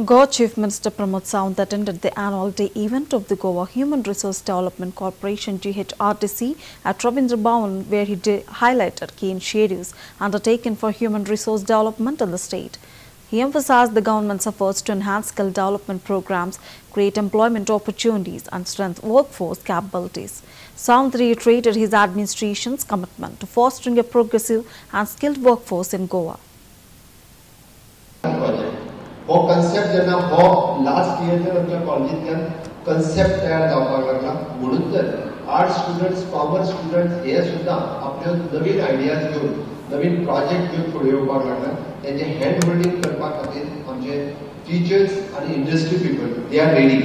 Goa Chief Minister Pramod Sawant attended the annual day event of the Goa Human Resource Development Corporation GHRDC at Rabindra Bhavan, where he highlighted key initiatives undertaken for human resource development in the state. He emphasized the government's efforts to enhance skill development programs, create employment opportunities and strengthen workforce capabilities. Sawant reiterated his administration's commitment to fostering a progressive and skilled workforce in Goa. हो concept जेन्ना हो last इयरच्यान आमच्या कॉलेजींतल्यान concept तयार जावपाक लागला म्हणून तर arts students commerce students हे सुद्दां आपल्यो नवीन आयडियाज घेवन नवीन प्रोजेक्ट घेवन फुडें येवपाक लागला तेंचे हँड होल्डिंग करपा खातीर आमचे टीचर्स आनी industry people they are ready.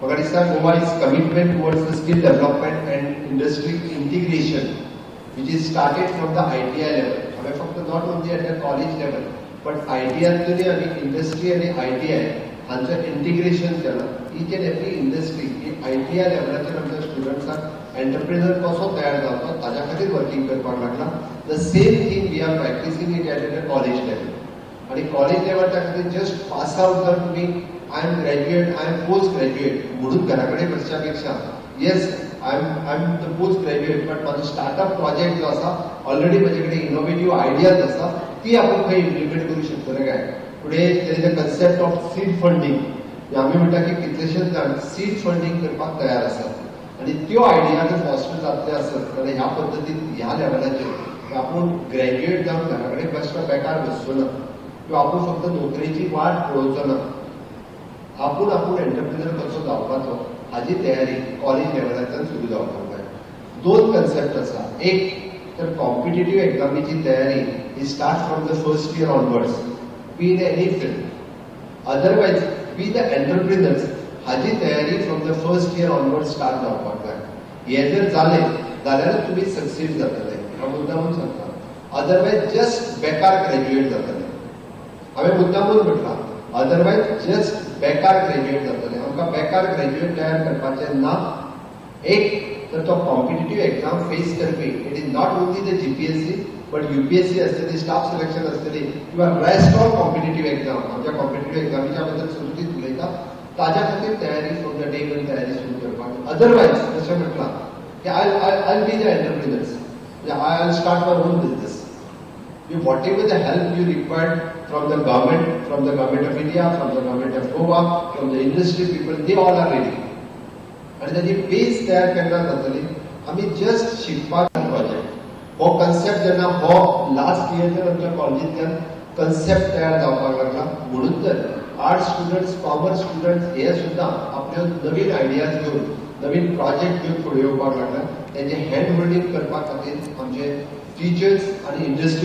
म्हाका दिसता Goa is commitment towards the skill development end industry integration which is started from the ITI level. हांवें फक्त not only eight the college level but ITI आणि industry आणि ITI हांचं integration केलं. Each end every industry ही ITI लेवलाचेर आमच्या स्टुडंट्सांक entrepreneur कसो तयार जावचो ताच्या खातीर वर्किंग करपाक लागला. The same thing we are practicing it at the college level. आणि कॉलेज लेवलच्या खातीर जस्ट पास आउट जर तुमी I am graduate I am post graduate म्हणून घरा कडेन बसच्या पेक्षा yes I am the post graduate but माझो स्टार्टअप प्रोजेक्ट जो आसा ऑलरेडी माझे कडेन इनोव्हेटिव्ह आयडियाज आसा ती आपण खंय इम्प्लिमेंट करू शकतले काय. फुडें there is a concept of seed funding. आमी म्हणटा की कितलेशेच जाण सीड फंडिंग करपाक तयार आसात आणि त्यो आयडिया जर फॉस्टर जातले आसत जाल्यार ह्या पद्दतीन ह्या लेवलाचेर आपूण ग्रॅज्युएट जावन घरा कडेन बसलो बेकार बसचो ना किंवा आपूण फक्त नोकरेची वाट पळोवचो ना. आपूण एंटरप्रिनर कसो जावपाचो हाजी तयारी कॉलेज लेवलाच्यान सुरू जावपाक जाय. दोन कन्सेप्ट आसा. एक तर कॉम्पिटिटिव्ह एक्झामीची तयारी ही start from the first year onwards be in any field. Otherwise be the entrepreneurs हाजी तयारी from the first year onward start जावपाक जाय. हे जर जालें जाल्यारच तुमी सक्सीड जातले हांव मुद्दामून सांगता. अदरवायज जस्ट बेकार ग्रॅज्युएट जातले. हांवें मुद्दामून म्हटलां अदरवायज जस्ट बेकार ग्रॅज्युएट जातले. आमकां बेकार ग्रॅज्युएट तयार करपाचें ना. एक तर तो competitive exam face Karpi it is not only the GPSC but UPSC आसतली स्टाफ सिलेक्शन आसतली किंवा रेस्ट ऑफ कॉम्पिटिटिव्ह एक्झाम आमच्या कॉम्पिटिटिव्ह एक्झामीच्या बद्दल सुरवातीक उलयता ताच्या खातीर तयारी फ्रॉम द डे वन तयारी सुरू करपाक. अदरवायज जशें म्हटलां की I B the entrepreneurs I start my on business. Whatever the help you required from the government of India, from the government of Goa, from the industry people, they all are ready. आणि त्याची base तयार करण्यात जातली. आम्ही just शिकपाक project हो concept जेन्ना हो लास्ट इयरच्यान आमच्या कॉलेजींतल्यान कन्सेप्ट तयार जावपाक लागला म्हणून तर आर्ट्स स्टुडंट्स कॉमर्स स्टुडंट्स हे सुद्दां आपल्यो नवीन आयडियाज घेवन नवीन प्रोजेक्ट घेवन फुडें येवपाक लागला. तेंचे हँड होल्डिंग करपा खातीर आमचे टीचर्स आनी इंडस्ट्री